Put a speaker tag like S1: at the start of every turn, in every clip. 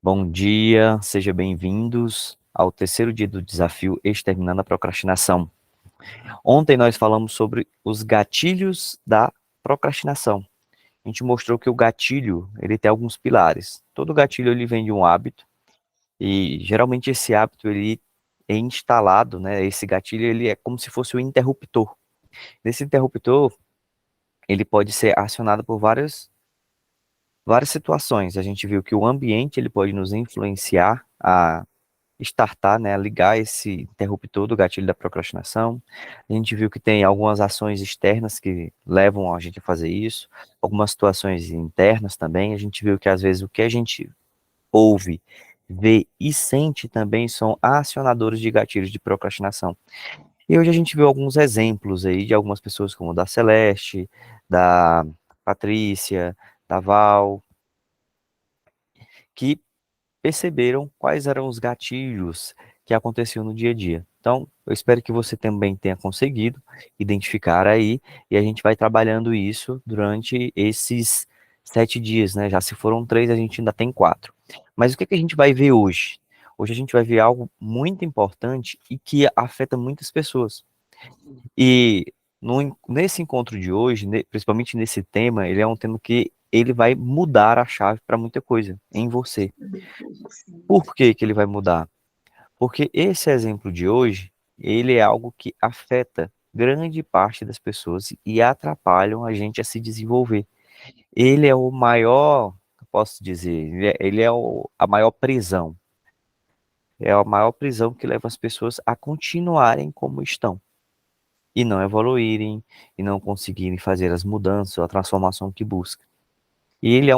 S1: Bom dia, sejam bem-vindos ao terceiro dia do desafio Exterminando a Procrastinação. Ontem nós falamos sobre os gatilhos da procrastinação. A gente mostrou que o gatilho, ele tem alguns pilares. Todo gatilho ele vem de um hábito e geralmente esse hábito ele é instalado, né? Esse gatilho ele é como se fosse um interruptor. Esse interruptor, ele pode ser acionado por várias situações. A gente viu que o ambiente ele pode nos influenciar a startar, né, ligar esse interruptor do gatilho da procrastinação. A gente viu que tem algumas ações externas que levam a gente a fazer isso, algumas situações internas também. A gente viu que às vezes o que a gente ouve, vê e sente também são acionadores de gatilhos de procrastinação. E hoje a gente viu alguns exemplos aí de algumas pessoas como da Celeste, da Patrícia, da Val, que perceberam quais eram os gatilhos que aconteciam no dia a dia. Então, eu espero que você também tenha conseguido identificar aí, e a gente vai trabalhando isso durante esses 7 dias, né? Já se foram 3, a gente ainda tem 4. Mas o que que a gente vai ver hoje? Hoje a gente vai ver algo muito importante e que afeta muitas pessoas. E nesse encontro de hoje, principalmente nesse tema, ele é um tema que ele vai mudar a chave para muita coisa em você. Por que que ele vai mudar? Porque esse exemplo de hoje, ele é algo que afeta grande parte das pessoas e atrapalham a gente a se desenvolver. Ele é o maior, eu posso dizer, a maior prisão. É a maior prisão que leva as pessoas a continuarem como estão e não evoluírem e não conseguirem fazer as mudanças, a transformação que busca. E ele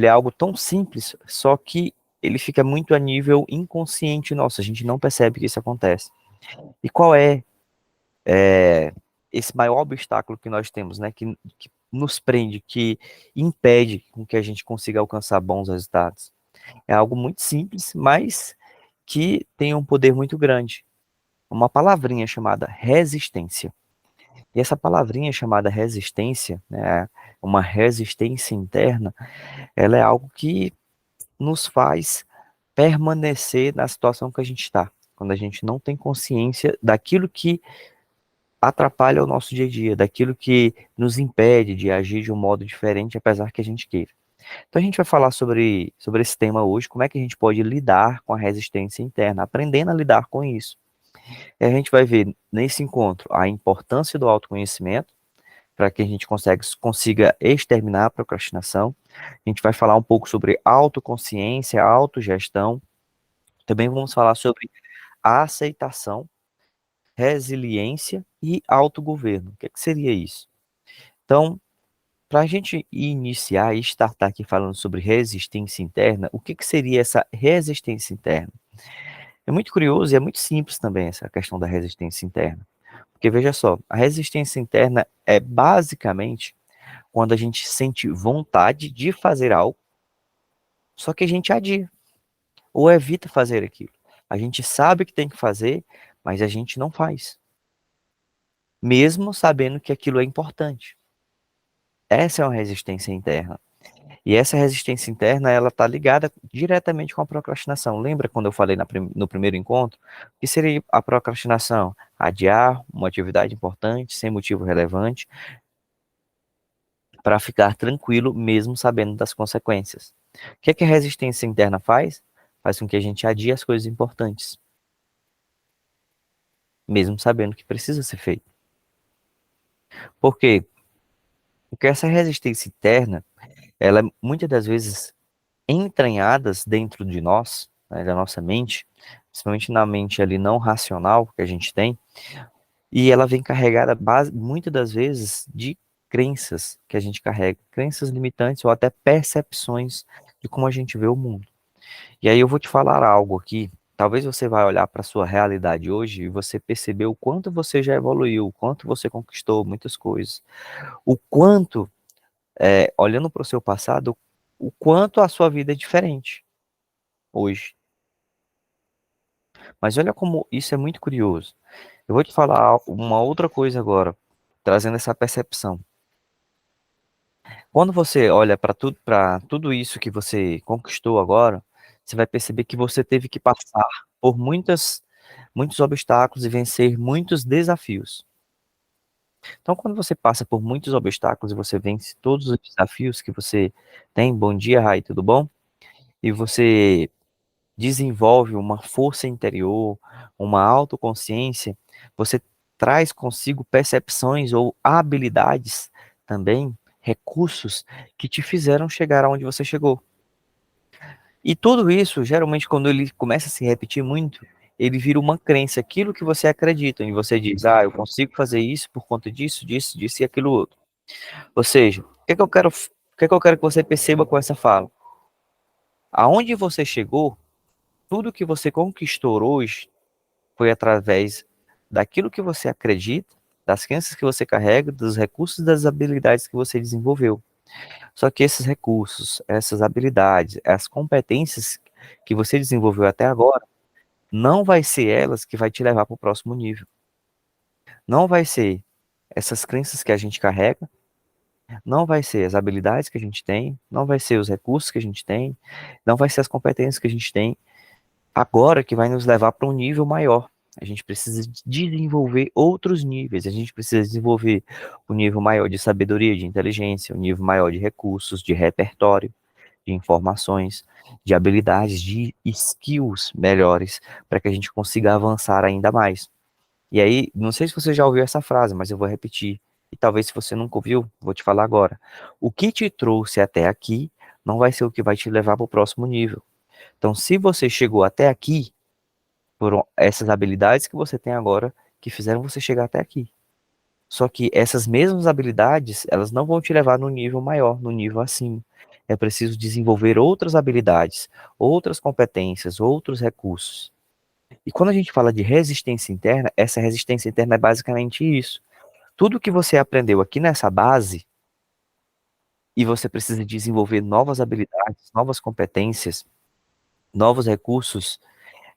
S1: é algo tão simples, só que ele fica muito a nível inconsciente nosso, a gente não percebe que isso acontece. E qual é esse maior obstáculo que nós temos, né? Que nos prende, que impede com que a gente consiga alcançar bons resultados. É algo muito simples, mas que tem um poder muito grande. Uma palavrinha chamada resistência. E essa palavrinha chamada resistência, né, uma resistência interna, ela é algo que nos faz permanecer na situação que a gente está. Quando a gente não tem consciência daquilo que atrapalha o nosso dia a dia, daquilo que nos impede de agir de um modo diferente, apesar que a gente queira. Então a gente vai falar sobre esse tema hoje, como é que a gente pode lidar com a resistência interna, aprendendo a lidar com isso. E a gente vai ver nesse encontro a importância do autoconhecimento, para que a gente consiga exterminar a procrastinação. A gente vai falar um pouco sobre autoconsciência, autogestão. Também vamos falar sobre a aceitação, resiliência e autogoverno. O que seria isso? Então, para a gente iniciar e startar aqui falando sobre resistência interna, o que seria essa resistência interna? É muito curioso e é muito simples também essa questão da resistência interna. Porque veja só, a resistência interna é basicamente quando a gente sente vontade de fazer algo, só que a gente adia ou evita fazer aquilo. A gente sabe que tem que fazer, mas a gente não faz, mesmo sabendo que aquilo é importante. Essa é uma resistência interna. E essa resistência interna, ela está ligada diretamente com a procrastinação. Lembra quando eu falei no primeiro encontro? O que seria a procrastinação? Adiar uma atividade importante, sem motivo relevante, para ficar tranquilo, mesmo sabendo das consequências. O que é que a resistência interna faz? Faz com que a gente adie as coisas importantes, mesmo sabendo que precisa ser feito. Por quê? Porque essa resistência interna, ela é muitas das vezes entranhadas dentro de nós, né, da nossa mente, principalmente na mente ali não racional que a gente tem, e ela vem carregada muitas das vezes de crenças que a gente carrega, crenças limitantes ou até percepções de como a gente vê o mundo. E aí eu vou te falar algo aqui. Talvez você vai olhar para a sua realidade hoje e você percebeu o quanto você já evoluiu, o quanto você conquistou muitas coisas, o quanto, olhando para o seu passado, o quanto a sua vida é diferente hoje. Mas olha como isso é muito curioso. Eu vou te falar uma outra coisa agora, trazendo essa percepção. Quando você olha para tudo isso que você conquistou agora, você vai perceber que você teve que passar por muitos obstáculos e vencer muitos desafios. Então, quando você passa por muitos obstáculos e você vence todos os desafios que você tem, bom dia, Rai, tudo bom? E você desenvolve uma força interior, uma autoconsciência, você traz consigo percepções ou habilidades também, recursos que te fizeram chegar aonde você chegou. E tudo isso, geralmente, quando ele começa a se repetir muito, ele vira uma crença, aquilo que você acredita, e você diz, ah, eu consigo fazer isso por conta disso, disso, disso e aquilo outro. Ou seja, o que é que eu quero que você perceba com essa fala? Aonde você chegou, tudo que você conquistou hoje foi através daquilo que você acredita, das crenças que você carrega, dos recursos, das habilidades que você desenvolveu. Só que esses recursos, essas habilidades, as competências que você desenvolveu até agora, não vai ser elas que vai te levar para o próximo nível. Não vai ser essas crenças que a gente carrega, não vai ser as habilidades que a gente tem, não vai ser os recursos que a gente tem, não vai ser as competências que a gente tem agora que vai nos levar para um nível maior. A gente precisa desenvolver outros níveis, a gente precisa desenvolver um nível maior de sabedoria, de inteligência, um nível maior de recursos, de repertório, de informações, de habilidades, de skills melhores, para que a gente consiga avançar ainda mais. E aí, não sei se você já ouviu essa frase, mas eu vou repetir. E talvez se você nunca ouviu, vou te falar agora. O que te trouxe até aqui não vai ser o que vai te levar para o próximo nível. Então, se você chegou até aqui, foram essas habilidades que você tem agora que fizeram você chegar até aqui. Só que essas mesmas habilidades, elas não vão te levar no nível maior, no nível acima. É preciso desenvolver outras habilidades, outras competências, outros recursos. E quando a gente fala de resistência interna, essa resistência interna é basicamente isso. Tudo que você aprendeu aqui nessa base, e você precisa desenvolver novas habilidades, novas competências, novos recursos,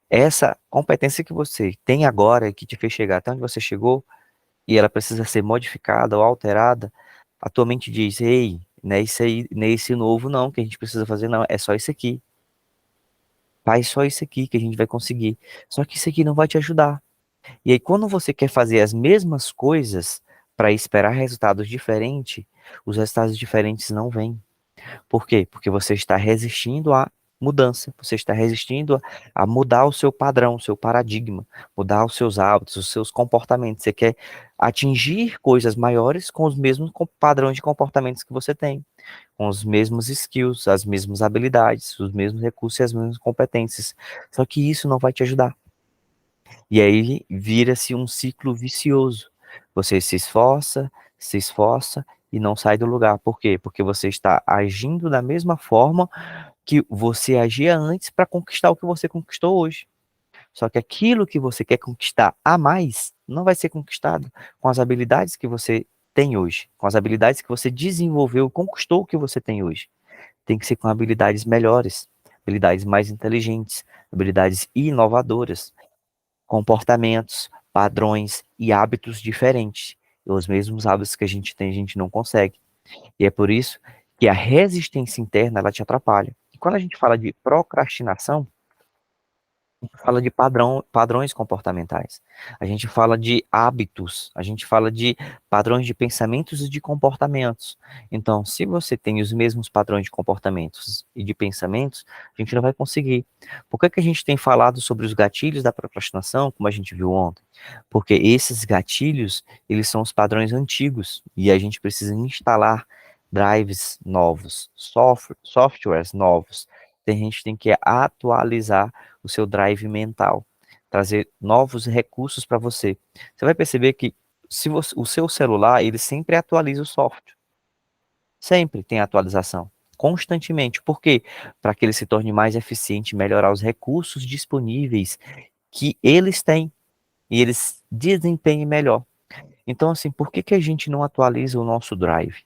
S1: essa competência que você tem agora, que te fez chegar até onde você chegou, e ela precisa ser modificada ou alterada, a tua mente diz, ei, não é isso aí, não é esse novo não, que a gente precisa fazer, não, é só isso aqui. Faz só isso aqui que a gente vai conseguir. Só que isso aqui não vai te ajudar. E aí, quando você quer fazer as mesmas coisas para esperar resultados diferentes, os resultados diferentes não vêm. Por quê? Porque você está resistindo à mudança, você está resistindo a mudar o seu padrão, o seu paradigma, mudar os seus hábitos, os seus comportamentos. Você quer atingir coisas maiores com os mesmos padrões de comportamentos que você tem, com os mesmos skills, as mesmas habilidades, os mesmos recursos e as mesmas competências. Só que isso não vai te ajudar. E aí vira-se um ciclo vicioso. Você se esforça e não sai do lugar. Por quê? Porque você está agindo da mesma forma que você agia antes para conquistar o que você conquistou hoje. Só que aquilo que você quer conquistar a mais não vai ser conquistado com as habilidades que você tem hoje, com as habilidades que você desenvolveu, conquistou o que você tem hoje. Tem que ser com habilidades melhores, habilidades mais inteligentes, habilidades inovadoras, comportamentos, padrões e hábitos diferentes. E os mesmos hábitos que a gente tem, a gente não consegue. E é por isso que a resistência interna, ela te atrapalha. E quando a gente fala de procrastinação, a gente fala de padrões comportamentais. A gente fala de hábitos, a gente fala de padrões de pensamentos e de comportamentos. Então, se você tem os mesmos padrões de comportamentos e de pensamentos, a gente não vai conseguir. Por que que a gente tem falado sobre os gatilhos da procrastinação, como a gente viu ontem? Porque esses gatilhos, eles são os padrões antigos e a gente precisa instalar drives novos, softwares novos. A gente tem que atualizar o seu drive mental, trazer novos recursos para você. Você vai perceber que se você, o seu celular, ele sempre atualiza o software. Sempre tem atualização. Constantemente. Por quê? Para que ele se torne mais eficiente, melhorar os recursos disponíveis que eles têm e eles desempenhem melhor. Então, assim, por que que a gente não atualiza o nosso drive?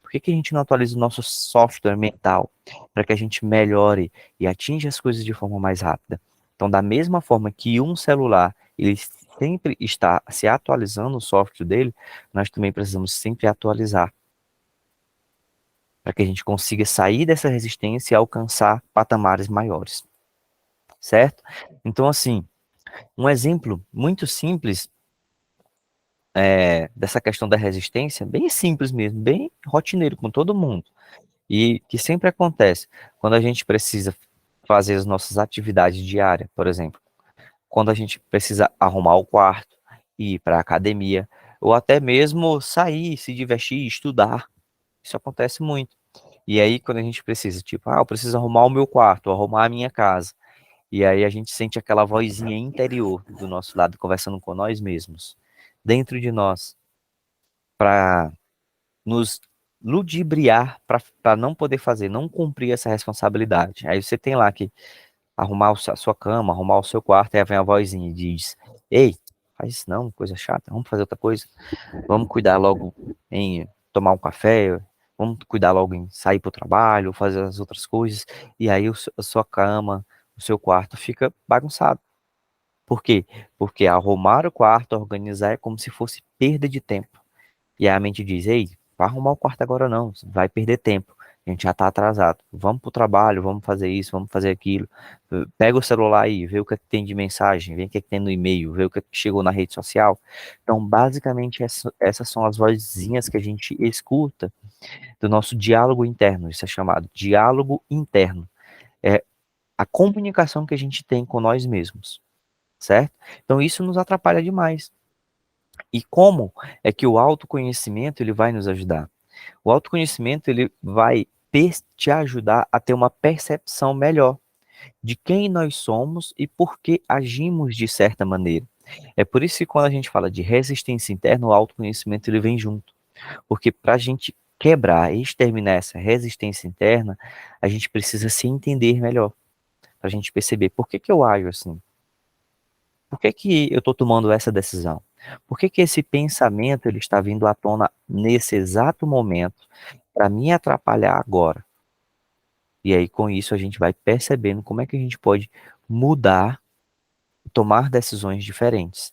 S1: Por que que a gente não atualiza o nosso software mental para que a gente melhore e atinja as coisas de forma mais rápida? Então, da mesma forma que um celular, ele sempre está se atualizando o software dele, nós também precisamos sempre atualizar para que a gente consiga sair dessa resistência e alcançar patamares maiores. certo? Então, assim, um exemplo muito simples dessa questão da resistência, bem simples mesmo, bem rotineiro com todo mundo, e que sempre acontece quando a gente precisa fazer as nossas atividades diárias, por exemplo, quando a gente precisa arrumar o quarto, ir para a academia, ou até mesmo sair, se divertir, estudar. Isso acontece muito. E aí, quando a gente precisa, tipo, eu preciso arrumar o meu quarto, arrumar a minha casa. E aí a gente sente aquela vozinha interior do nosso lado, conversando com nós mesmos, dentro de nós, para nos ludibriar para não poder fazer, não cumprir essa responsabilidade. Aí você tem lá que arrumar a sua cama, arrumar o seu quarto, aí vem a vozinha e diz: Ei, faz isso não, coisa chata, vamos fazer outra coisa. Vamos cuidar logo em tomar um café, vamos cuidar logo em sair para o trabalho, fazer as outras coisas. E aí a sua cama, o seu quarto fica bagunçado. Por quê? Porque arrumar o quarto, organizar é como se fosse perda de tempo. E aí a mente diz: Ei, vai arrumar o quarto agora não, vai perder tempo. A gente já está atrasado. Vamos para o trabalho, vamos fazer isso, vamos fazer aquilo. Pega o celular aí, vê o que, é que tem de mensagem, vê o que, é que tem no e-mail, vê o que, é que chegou na rede social. Então, basicamente, essas são as vozinhas que a gente escuta do nosso diálogo interno. Isso é chamado diálogo interno. É a comunicação que a gente tem com nós mesmos, certo? Então, isso nos atrapalha demais. E como é que o autoconhecimento ele vai nos ajudar? O autoconhecimento ele vai te ajudar a ter uma percepção melhor de quem nós somos e por que agimos de certa maneira. É por isso que quando a gente fala de resistência interna, o autoconhecimento ele vem junto. Porque para a gente quebrar e exterminar essa resistência interna, a gente precisa se entender melhor. Para a gente perceber por que eu ajo assim. Por que eu estou tomando essa decisão? Por que esse pensamento ele está vindo à tona nesse exato momento para me atrapalhar agora? E aí, com isso, a gente vai percebendo como é que a gente pode mudar, tomar decisões diferentes.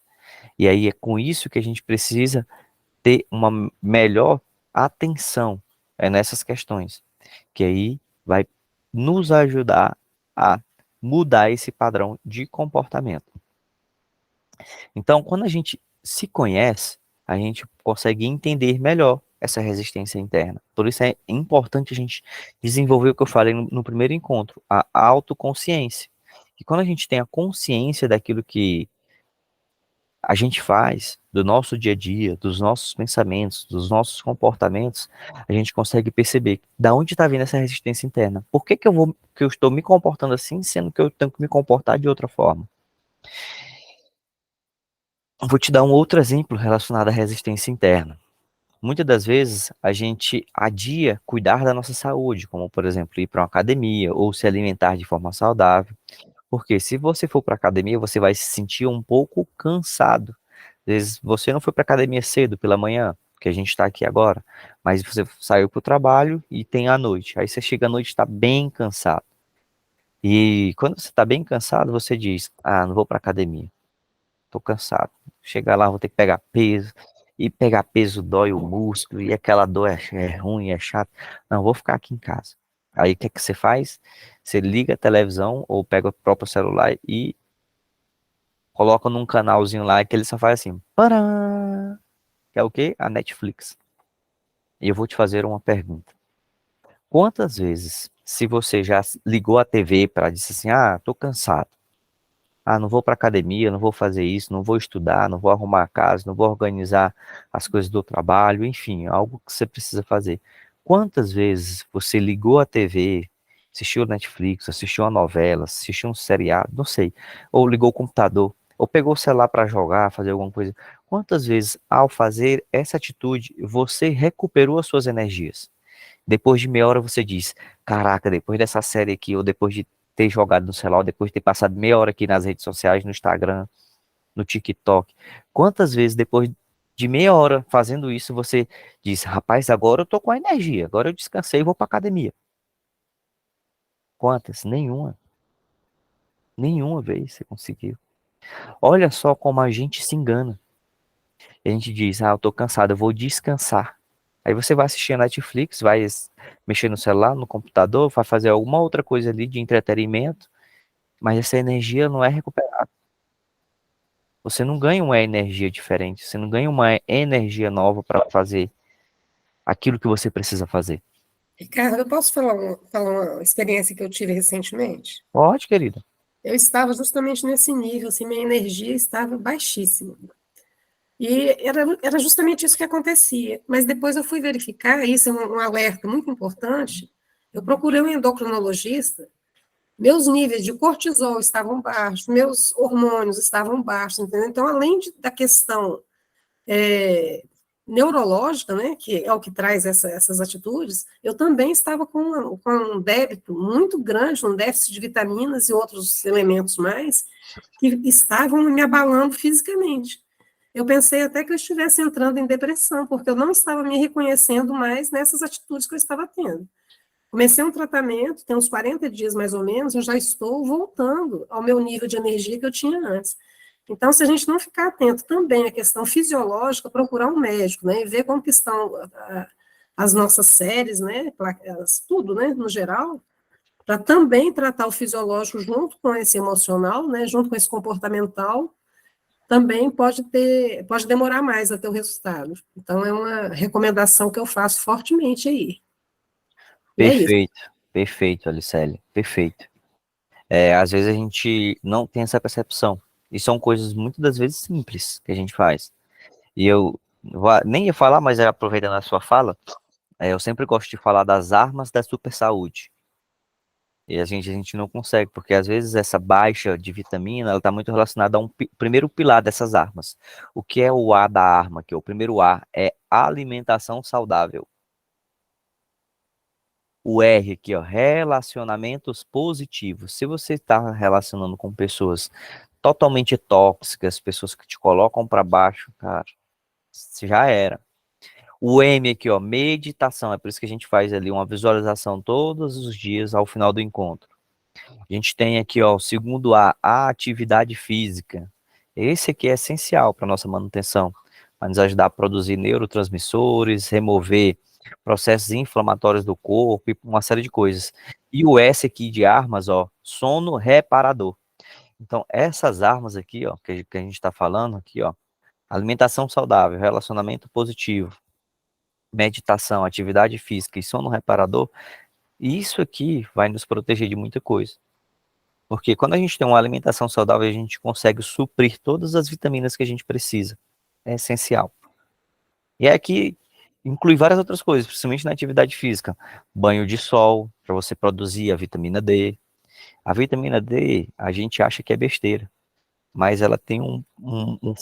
S1: E aí é com isso que a gente precisa ter uma melhor atenção nessas questões, que aí vai nos ajudar a mudar esse padrão de comportamento. Então, quando a gente se conhece, a gente consegue entender melhor essa resistência interna. Por isso é importante a gente desenvolver o que eu falei no primeiro encontro, a autoconsciência. E quando a gente tem a consciência daquilo que a gente faz, do nosso dia a dia, dos nossos pensamentos, dos nossos comportamentos, a gente consegue perceber da onde está vindo essa resistência interna. Por que eu estou me comportando assim, sendo que eu tenho que me comportar de outra forma? Vou te dar um outro exemplo relacionado à resistência interna. Muitas das vezes a gente adia cuidar da nossa saúde, como por exemplo ir para uma academia ou se alimentar de forma saudável, porque se você for para a academia, você vai se sentir um pouco cansado. Às vezes você não foi para a academia cedo pela manhã, que a gente está aqui agora, mas você saiu para o trabalho e tem a noite. Aí você chega à noite e está bem cansado. E quando você está bem cansado, você diz: não vou para a academia. Tô cansado. Chegar lá, vou ter que pegar peso. E pegar peso dói o músculo. E aquela dor é ruim, é chato. Não, vou ficar aqui em casa. Aí o que é que você faz? Você liga a televisão ou pega o próprio celular e coloca num canalzinho lá que ele só faz assim. Pará! Que é o quê? A Netflix. E eu vou te fazer uma pergunta. Quantas vezes, se você já ligou a TV para dizer assim, tô cansado. Não vou para academia, não vou fazer isso, não vou estudar, não vou arrumar a casa, não vou organizar as coisas do trabalho, enfim, algo que você precisa fazer. Quantas vezes você ligou a TV, assistiu Netflix, assistiu uma novela, assistiu um seriado, não sei, ou ligou o computador, ou pegou o celular para jogar, fazer alguma coisa. Quantas vezes, ao fazer essa atitude, você recuperou as suas energias? Depois de meia hora você diz: Caraca, depois dessa série aqui, ou depois de ter jogado no celular, ou depois de ter passado meia hora aqui nas redes sociais, no Instagram, no TikTok, quantas vezes depois de meia hora fazendo isso você diz: Rapaz, agora eu tô com a energia, agora eu descansei e vou pra academia? Quantas? Nenhuma. Nenhuma vez você conseguiu. Olha só como a gente se engana. A gente diz: eu tô cansado, eu vou descansar. Aí você vai assistir a Netflix, mexer no celular, no computador, vai fazer alguma outra coisa ali de entretenimento. mas essa energia não é recuperada. Você não ganha uma energia diferente, você não ganha uma energia nova para fazer aquilo que você precisa fazer.
S2: Ricardo, eu posso falar uma experiência que eu tive recentemente?
S1: Pode, querida.
S2: Eu estava justamente nesse nível, assim, minha energia estava baixíssima. E era justamente isso que acontecia. Mas depois eu fui verificar, isso é um alerta muito importante. Eu procurei um endocrinologista, meus níveis de cortisol estavam baixos, meus hormônios estavam baixos, entendeu? Então, da questão é, neurológica, né, que é o que traz essas atitudes, eu também estava com um débito muito grande, um déficit de vitaminas e outros elementos mais, que estavam me abalando fisicamente. Eu pensei até que eu estivesse entrando em depressão, porque eu não estava me reconhecendo mais nessas atitudes que eu estava tendo. Comecei um tratamento, tem uns 40 dias mais ou menos, eu já estou voltando ao meu nível de energia que eu tinha antes. Então, se a gente não ficar atento também à questão fisiológica, procurar um médico, né, e ver como que estão as nossas séries, né, tudo, né, no geral, para também tratar o fisiológico junto com esse emocional, né, junto com esse comportamental, também pode demorar mais a ter o resultado. Então, é uma recomendação que eu faço fortemente aí. E é isso.
S1: Perfeito, perfeito, Alicele, perfeito. Às vezes a gente não tem essa percepção. E são coisas muitas das vezes simples que a gente faz. E eu nem ia falar, mas aproveitando a sua fala, eu sempre gosto de falar das armas da super saúde. E a gente não consegue, porque às vezes essa baixa de vitamina, ela está muito relacionada a primeiro pilar dessas armas. O que é o A da arma? Que é o primeiro A é alimentação saudável. O R aqui, ó, relacionamentos positivos. Se você está relacionando com pessoas totalmente tóxicas, pessoas que te colocam para baixo, cara, já era. O M aqui, ó, meditação. É por isso que a gente faz ali uma visualização todos os dias ao final do encontro. A gente tem aqui, ó, o segundo A atividade física. Esse aqui é essencial para nossa manutenção, para nos ajudar a produzir neurotransmissores, remover processos inflamatórios do corpo e uma série de coisas. E o S aqui de armas, ó, sono reparador. Então, essas armas aqui, ó, que a gente está falando aqui, ó, alimentação saudável, relacionamento positivo, meditação, atividade física e sono reparador, isso aqui vai nos proteger de muita coisa. Porque quando a gente tem uma alimentação saudável, a gente consegue suprir todas as vitaminas que a gente precisa. É essencial. E aqui inclui várias outras coisas, principalmente na atividade física. Banho de sol, para você produzir a vitamina D. A vitamina D, a gente acha que é besteira, mas ela tem um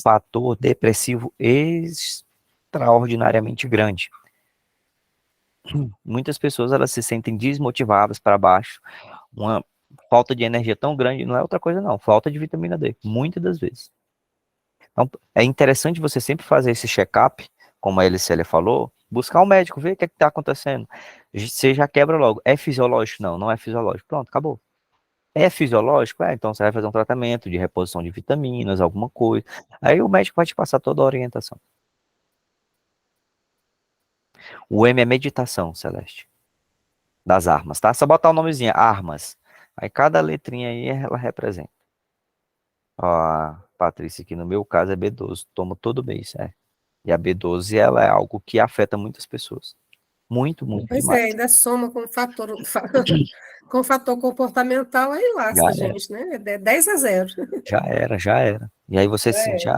S1: fator depressivo extraordinariamente grande. Muitas pessoas elas se sentem desmotivadas para baixo, uma falta de energia tão grande, não é outra coisa não, falta de vitamina D, muitas das vezes. Então, é interessante você sempre fazer esse check-up, como a Elicélia falou, buscar um médico, ver o que está acontecendo. Você já quebra logo. É fisiológico? Não, não é fisiológico. Pronto, acabou. É fisiológico? Então você vai fazer um tratamento de reposição de vitaminas, alguma coisa. Aí o médico vai te passar toda a orientação. O M é meditação, Celeste, das armas, tá? Só botar o nomezinho, armas. Aí cada letrinha aí ela representa. Ó, a Patrícia aqui no meu caso é B12, tomo todo mês, é. E a B12 ela é algo que afeta muitas pessoas. Muito, muito
S2: Pois é,
S1: demais.
S2: ainda soma com o fator, com o fator comportamental, aí
S1: Já
S2: lasca,
S1: era,
S2: gente, né? É 10-0.
S1: já era, já era. E aí você sente
S2: É.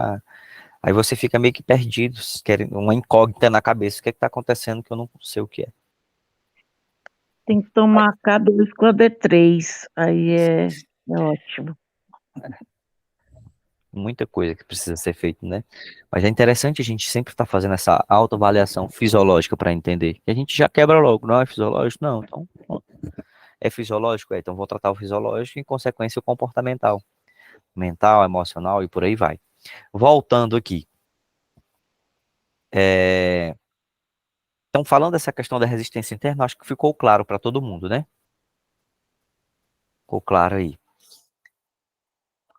S1: aí você fica meio que perdido, querendo uma incógnita na cabeça. O que é que tá acontecendo que eu não sei o que é.
S3: Tem que tomar K2 com a D3. Aí é ótimo.
S1: Muita coisa que precisa ser feita, né? Mas é interessante a gente sempre estar fazendo essa autoavaliação fisiológica para entender. Que a gente já quebra logo, não é fisiológico? Não, então pronto. É fisiológico? Então vou tratar o fisiológico e, em consequência, o comportamental. Mental, emocional e por aí vai. Voltando aqui. Então, falando dessa questão da resistência interna, acho que ficou claro para todo mundo, né? Ficou claro aí.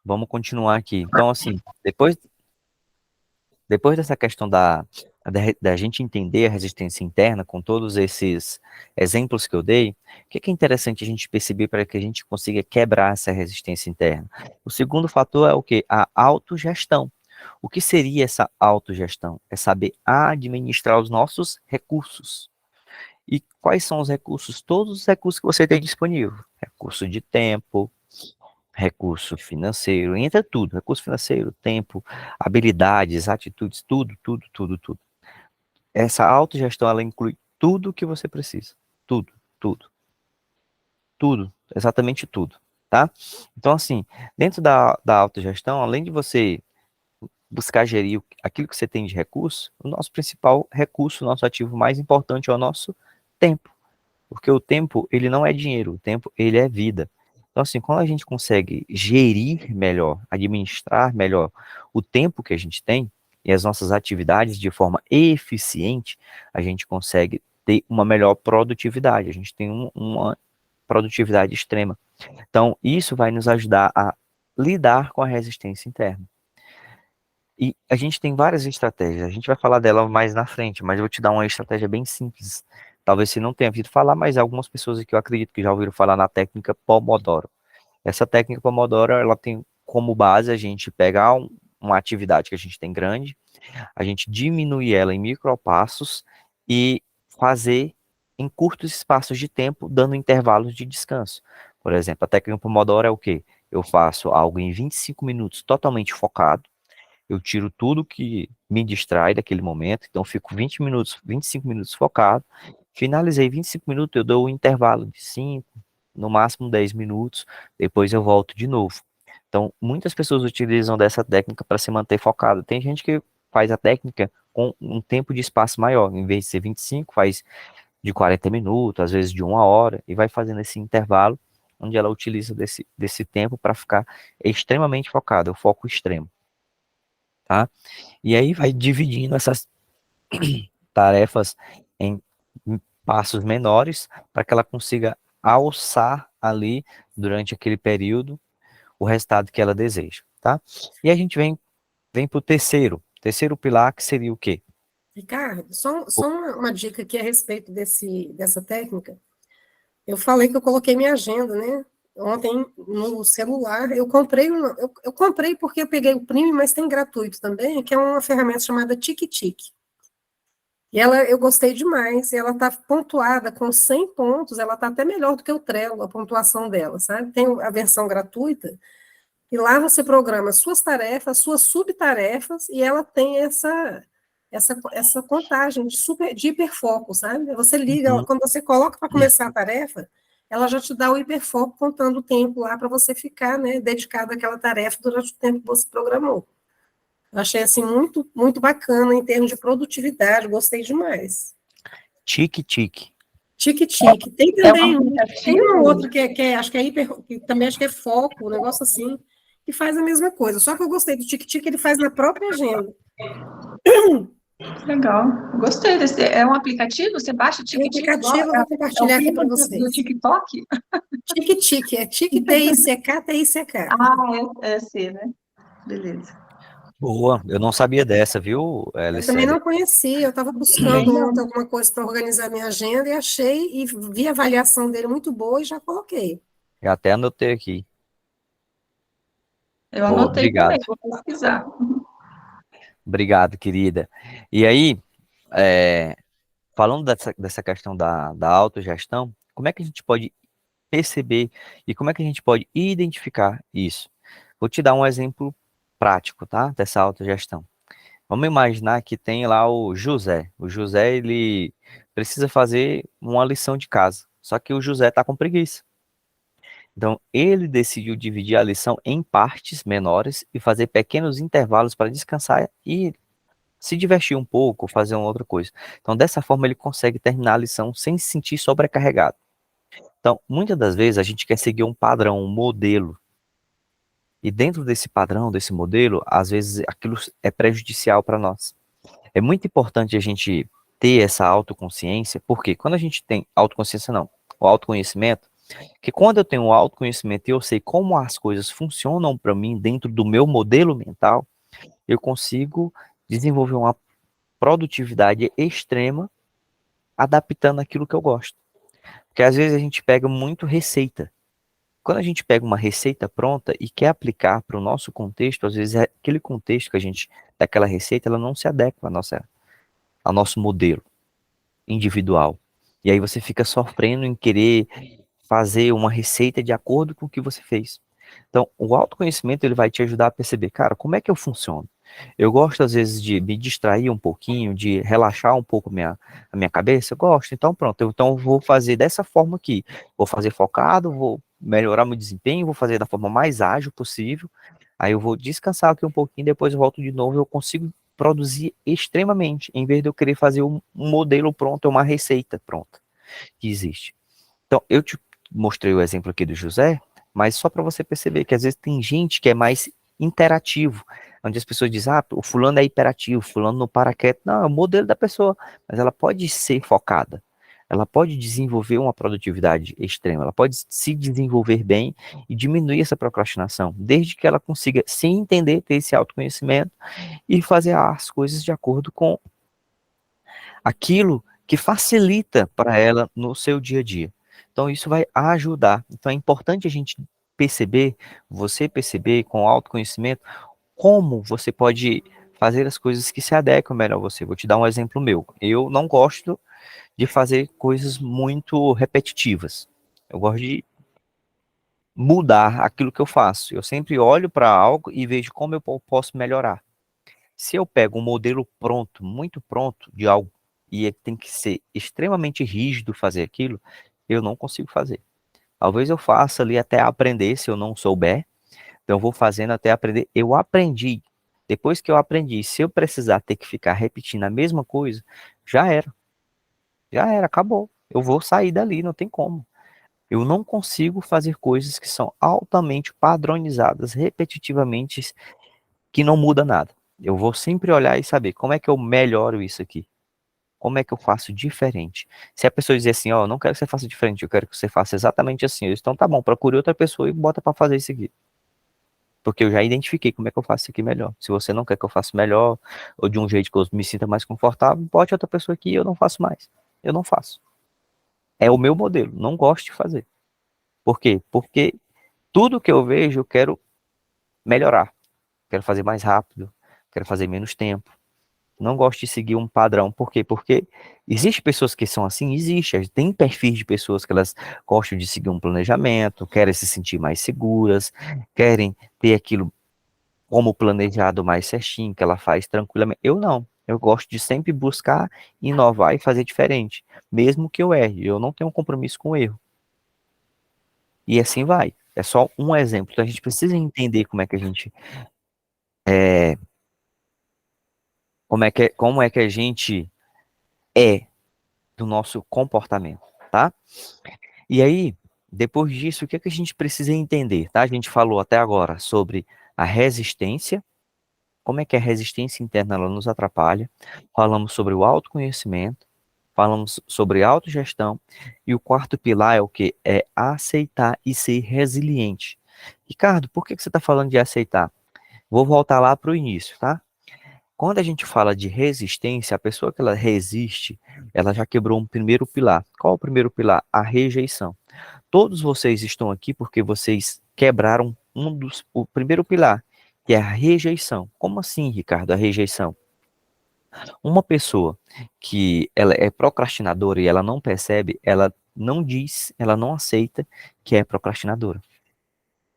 S1: Vamos continuar aqui. Então, assim, depois dessa questão da gente entender a resistência interna com todos esses exemplos que eu dei, o que é interessante a gente perceber para que a gente consiga quebrar essa resistência interna? O segundo fator é o quê? A autogestão. O que seria essa autogestão? É saber administrar os nossos recursos. E quais são os recursos? Todos os recursos que você tem disponível. Recurso de tempo, recurso financeiro, entra tudo. Recurso financeiro, tempo, habilidades, atitudes, tudo, tudo, tudo, tudo. Essa autogestão, ela inclui tudo o que você precisa. Tudo, tudo, tudo, exatamente tudo, tá? Então, assim, dentro da autogestão, além de você buscar gerir aquilo que você tem de recurso, o nosso principal recurso, o nosso ativo mais importante é o nosso tempo. Porque o tempo, ele não é dinheiro, o tempo, ele é vida. Então, assim, quando a gente consegue gerir melhor, administrar melhor o tempo que a gente tem e as nossas atividades de forma eficiente, a gente consegue ter uma melhor produtividade, a gente tem uma produtividade extrema. Então, isso vai nos ajudar a lidar com a resistência interna. E a gente tem várias estratégias, a gente vai falar dela mais na frente, mas eu vou te dar uma estratégia bem simples. Talvez você não tenha ouvido falar, mas algumas pessoas aqui eu acredito que já ouviram falar na técnica Pomodoro. Essa técnica Pomodoro, ela tem como base a gente pegar uma atividade que a gente tem grande, a gente diminui ela em micropassos e fazer em curtos espaços de tempo, dando intervalos de descanso. Por exemplo, a técnica Pomodoro é o quê? Eu faço algo em 25 minutos totalmente focado, eu tiro tudo que me distrai daquele momento, então fico 20 minutos, 25 minutos focado, finalizei 25 minutos, eu dou um intervalo de 5, no máximo 10 minutos, depois eu volto de novo. Então, muitas pessoas utilizam dessa técnica para se manter focado. Tem gente que faz a técnica com um tempo de espaço maior, em vez de ser 25, faz de 40 minutos, às vezes de 1 hora, e vai fazendo esse intervalo, onde ela utiliza desse tempo para ficar extremamente focada, o foco extremo, tá? E aí vai dividindo essas tarefas em passos menores para que ela consiga alçar ali durante aquele período o resultado que ela deseja, tá? E a gente vem para o terceiro pilar, que seria o quê?
S2: Ricardo, só uma dica aqui a respeito dessa técnica. Eu falei que eu coloquei minha agenda, né? Ontem no celular, eu comprei porque eu peguei o Prime, mas tem gratuito também, que é uma ferramenta chamada TickTick. E eu gostei demais, e ela está pontuada com 100 pontos, ela está até melhor do que o Trello, a pontuação dela, sabe? Tem a versão gratuita, e lá você programa suas tarefas, suas subtarefas, e ela tem essa contagem de hiperfoco, sabe? Você liga,
S1: Uhum.
S2: quando você coloca para começar a tarefa, ela já te dá o hiperfoco contando o tempo lá para você ficar, né, dedicado àquela tarefa durante o tempo que você programou. Eu achei assim muito, muito bacana em termos de produtividade, gostei demais.
S1: Tique-tique.
S2: Tique-tique. Tem
S4: É um
S2: também tem uma
S4: aplicativo?
S2: outra acho que é que também acho que é foco, um negócio assim, que faz a mesma coisa. Só que eu gostei do tique-tique, ele faz na própria agenda.
S4: Legal. Gostei desse. É um aplicativo? Você baixa o
S2: O
S4: TikTok igual?
S2: aplicativo eu vou
S4: É o
S2: compartilhar aqui para
S4: primo do
S2: vocês.
S4: TikTok?
S2: Tique-tique, é tique T-I-C-K, T-I-C-K.
S4: Ah, é C, né? Beleza.
S1: Boa, eu não sabia dessa, viu,
S2: Eu também
S1: Licélia?
S2: não conhecia, eu estava
S4: Bem,
S2: buscando ontem alguma coisa para organizar minha agenda e achei, e vi a avaliação dele muito boa e já coloquei.
S1: Já até anotei aqui.
S4: eu
S1: Boa,
S4: anotei também,
S1: obrigado.
S4: vou pesquisar.
S1: Obrigado, querida. E aí, é, falando dessa questão da autogestão, como é que a gente pode perceber e como é que a gente pode identificar isso? Vou te dar um exemplo prático, tá? Dessa autogestão. Vamos imaginar que tem lá o José. O José, ele precisa fazer uma lição de casa. Só que o José está com preguiça. Então, ele decidiu dividir a lição em partes menores e fazer pequenos intervalos para descansar e se divertir um pouco, fazer uma outra coisa. Então, dessa forma, ele consegue terminar a lição sem se sentir sobrecarregado. Então, muitas das vezes, a gente quer seguir um padrão, um modelo. E dentro desse padrão, desse modelo, às vezes aquilo é prejudicial para nós. É muito importante a gente ter essa autoconsciência, porque quando a gente tem autoconsciência, não, o autoconhecimento, que quando eu tenho o autoconhecimento e eu sei como as coisas funcionam para mim dentro do meu modelo mental, eu consigo desenvolver uma produtividade extrema adaptando aquilo que eu gosto. Porque às vezes a gente pega muito receita. Quando a gente pega uma receita pronta e quer aplicar para o nosso contexto, às vezes aquele contexto que a gente, daquela receita, ela não se adequa ao nosso modelo individual. E aí você fica sofrendo em querer fazer uma receita de acordo com o que você fez. Então, o autoconhecimento ele vai te ajudar a perceber, cara, como é que eu funciono? Eu gosto, às vezes, de me distrair um pouquinho, de relaxar um pouco a minha cabeça. Eu gosto, então pronto. Então, eu vou fazer dessa forma aqui. Vou fazer focado, vou melhorar meu desempenho, vou fazer da forma mais ágil possível. Aí eu vou descansar aqui um pouquinho, depois eu volto de novo. Eu consigo produzir extremamente, em vez de eu querer fazer um modelo pronto, uma receita pronta que existe. Então, eu te mostrei o exemplo aqui do José, mas só para você perceber que às vezes tem gente que é mais interativo, onde as pessoas dizem, o fulano é hiperativo, fulano não para quieto. Não, é o modelo da pessoa, mas ela pode ser focada, ela pode desenvolver uma produtividade extrema, ela pode se desenvolver bem e diminuir essa procrastinação, desde que ela consiga se entender, ter esse autoconhecimento e fazer as coisas de acordo com aquilo que facilita para ela no seu dia a dia. Então, isso vai ajudar. Então, é importante a gente perceber, você perceber com autoconhecimento, como você pode fazer as coisas que se adequam melhor a você. Vou te dar um exemplo meu. Eu não gosto de fazer coisas muito repetitivas. Eu gosto de mudar aquilo que eu faço. Eu sempre olho para algo e vejo como eu posso melhorar. Se eu pego um modelo pronto, muito pronto de algo, e tem que ser extremamente rígido fazer aquilo, eu não consigo fazer. Talvez eu faça ali até aprender, se eu não souber, então eu vou fazendo até aprender. Eu aprendi. Depois que eu aprendi, se eu precisar ter que ficar repetindo a mesma coisa, já era. Já era, acabou. Eu vou sair dali, não tem como. Eu não consigo fazer coisas que são altamente padronizadas, repetitivamente, que não muda nada. Eu vou sempre olhar e saber como é que eu melhoro isso aqui. Como é que eu faço diferente? Se a pessoa dizer assim, ó, não quero que você faça diferente, eu quero que você faça exatamente assim. Então tá bom, procure outra pessoa e bota para fazer isso aqui. Porque eu já identifiquei como é que eu faço isso aqui melhor. Se você não quer que eu faça melhor, ou de um jeito que eu me sinta mais confortável, bote outra pessoa aqui e eu não faço mais. Eu não faço. É o meu modelo, não gosto de fazer. Por quê? Porque tudo que eu vejo eu quero melhorar. Quero fazer mais rápido, quero fazer menos tempo. Não gosto de seguir um padrão. Por quê? Porque existem pessoas que são assim, existe. Tem perfis de pessoas que elas gostam de seguir um planejamento, querem se sentir mais seguras, querem ter aquilo como planejado mais certinho, que ela faz tranquilamente. Eu não. Eu gosto de sempre buscar inovar e fazer diferente, mesmo que eu erre. Eu não tenho um compromisso com o erro. E assim vai. É só um exemplo. Então a gente precisa entender como é que a gente como é que a gente é do nosso comportamento, tá? E aí, depois disso, o que é que a gente precisa entender, tá? A gente falou até agora sobre a resistência, como é que a resistência interna ela nos atrapalha. Falamos sobre o autoconhecimento, falamos sobre autogestão e o quarto pilar é o que? É aceitar e ser resiliente. Ricardo, por que você está falando de aceitar? Vou voltar lá para o início, tá? Quando a gente fala de resistência, a pessoa que ela resiste, ela já quebrou um primeiro pilar. Qual é o primeiro pilar? A rejeição. Todos vocês estão aqui porque vocês quebraram o primeiro pilar, que é a rejeição. Como assim, Ricardo, a rejeição? Uma pessoa que ela é procrastinadora e ela não percebe, ela não diz, ela não aceita que é procrastinadora.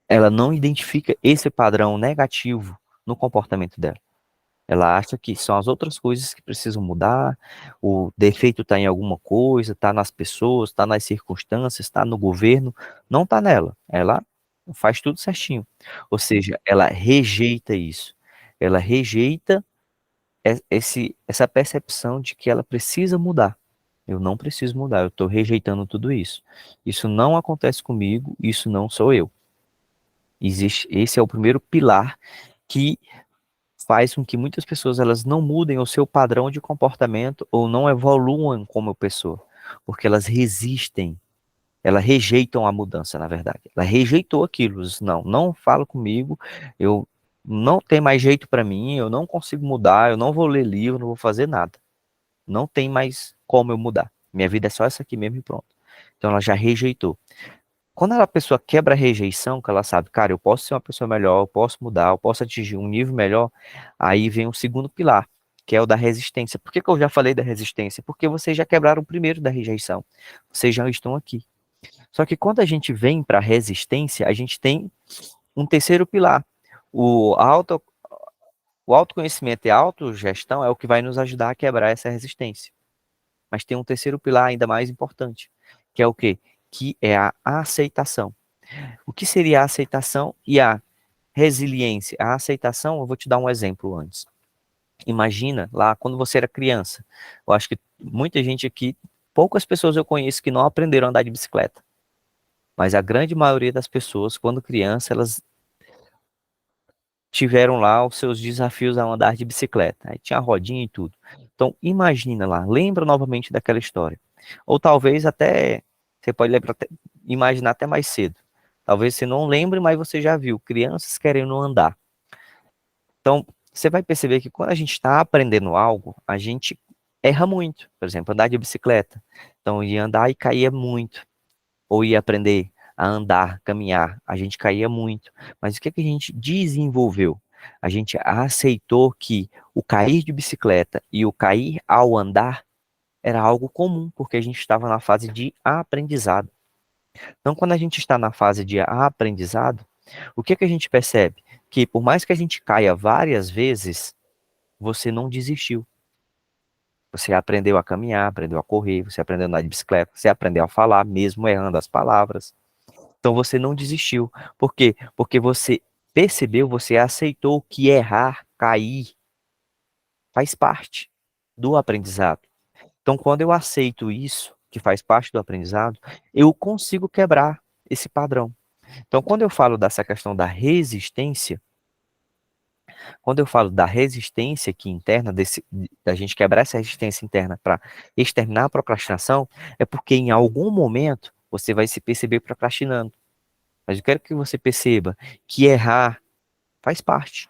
S1: Ela não identifica esse padrão negativo no comportamento dela. Ela acha que são as outras coisas que precisam mudar, o defeito está em alguma coisa, está nas pessoas, está nas circunstâncias, está no governo, não está nela. Ela faz tudo certinho. Ou seja, ela rejeita isso. Ela rejeita essa percepção de que ela precisa mudar. Eu não preciso mudar, eu estou rejeitando tudo isso. Isso não acontece comigo, isso não sou eu. Esse é o primeiro pilar que faz com que muitas pessoas elas não mudem o seu padrão de comportamento ou não evoluam como pessoa, porque elas resistem, elas rejeitam a mudança, na verdade. Ela rejeitou aquilo, disse, não fala comigo, eu não tem mais jeito para mim, eu não consigo mudar, eu não vou ler livro, não vou fazer nada. Não tem mais como eu mudar. Minha vida é só essa aqui mesmo e pronto. Então ela já rejeitou. Quando a pessoa quebra a rejeição, que ela sabe, cara, eu posso ser uma pessoa melhor, eu posso mudar, eu posso atingir um nível melhor, aí vem o segundo pilar, que é o da resistência. Por que que eu já falei da resistência? Porque vocês já quebraram o primeiro da rejeição. Vocês já estão aqui. Só que quando a gente vem para a resistência, a gente tem um terceiro pilar. O, auto, o autoconhecimento e a autogestão é o que vai nos ajudar a quebrar essa resistência. Mas tem um terceiro pilar ainda mais importante, que é o quê? Que é a aceitação. O que seria a aceitação e a resiliência? A aceitação, eu vou te dar um exemplo antes. Imagina lá quando você era criança. Eu acho que muita gente aqui, poucas pessoas eu conheço que não aprenderam a andar de bicicleta. Mas a grande maioria das pessoas, quando criança, elas tiveram lá os seus desafios ao andar de bicicleta. Aí tinha a rodinha e tudo. Então, imagina lá, lembra novamente daquela história. Ou talvez até, você pode lembrar, imaginar até mais cedo. Talvez você não lembre, mas você já viu crianças querendo andar. Então, você vai perceber que quando a gente está aprendendo algo, a gente erra muito. Por exemplo, andar de bicicleta. Então, ia andar e caía muito. Ou ia aprender a andar, caminhar, a gente caía muito. Mas o que que a gente desenvolveu? A gente aceitou que o cair de bicicleta e o cair ao andar era algo comum, porque a gente estava na fase de aprendizado. Então, quando a gente está na fase de aprendizado, o que que a gente percebe? Que por mais que a gente caia várias vezes, você não desistiu. Você aprendeu a caminhar, aprendeu a correr, você aprendeu a andar de bicicleta, você aprendeu a falar, mesmo errando as palavras. Então você não desistiu. Por quê? Porque você percebeu, você aceitou que errar, cair, faz parte do aprendizado. Então quando eu aceito isso, que faz parte do aprendizado, eu consigo quebrar esse padrão. Então quando eu falo dessa questão da resistência, quando eu falo da resistência aqui interna, da gente quebrar essa resistência interna para exterminar a procrastinação, é porque em algum momento você vai se perceber procrastinando. Mas eu quero que você perceba que errar faz parte.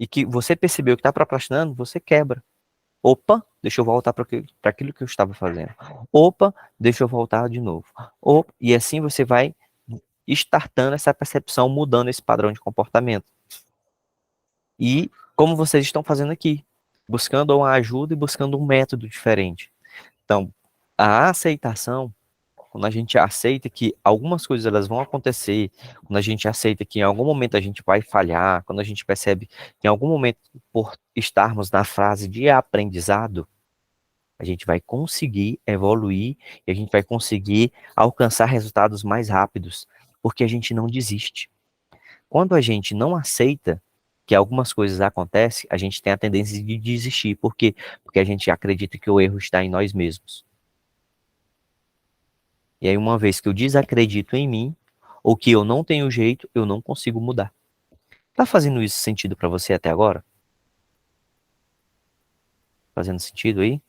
S1: E que você percebeu que está procrastinando, você quebra. Opa, deixa eu voltar para aquilo que eu estava fazendo. Opa, deixa eu voltar de novo. Opa, e assim você vai startando essa percepção, mudando esse padrão de comportamento. E como vocês estão fazendo aqui, buscando uma ajuda e buscando um método diferente. Então, a aceitação, quando a gente aceita que algumas coisas elas vão acontecer, quando a gente aceita que em algum momento a gente vai falhar, quando a gente percebe que em algum momento, por estarmos na fase de aprendizado, a gente vai conseguir evoluir e a gente vai conseguir alcançar resultados mais rápidos, porque a gente não desiste. Quando a gente não aceita que algumas coisas acontecem, a gente tem a tendência de desistir. Por quê? Porque a gente acredita que o erro está em nós mesmos. E aí, uma vez que eu desacredito em mim, ou que eu não tenho jeito, eu não consigo mudar. Tá fazendo isso sentido para você até agora? Fazendo sentido aí?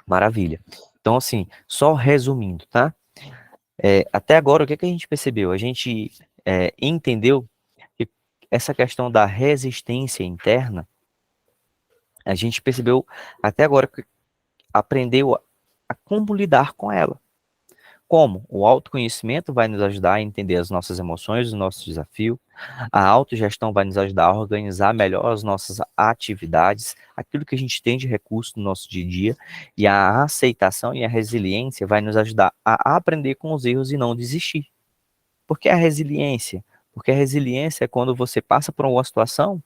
S1: Maravilha. Então, assim, só resumindo, tá? Até agora, o que que a gente percebeu? A gente entendeu que essa questão da resistência interna, a gente percebeu até agora que aprendeu a como lidar com ela. Como? O autoconhecimento vai nos ajudar a entender as nossas emoções, os nossos desafios. A autogestão vai nos ajudar a organizar melhor as nossas atividades, aquilo que a gente tem de recurso no nosso dia a dia. E a aceitação e a resiliência vai nos ajudar a aprender com os erros e não desistir. Por que a resiliência? Porque a resiliência é quando você passa por alguma situação,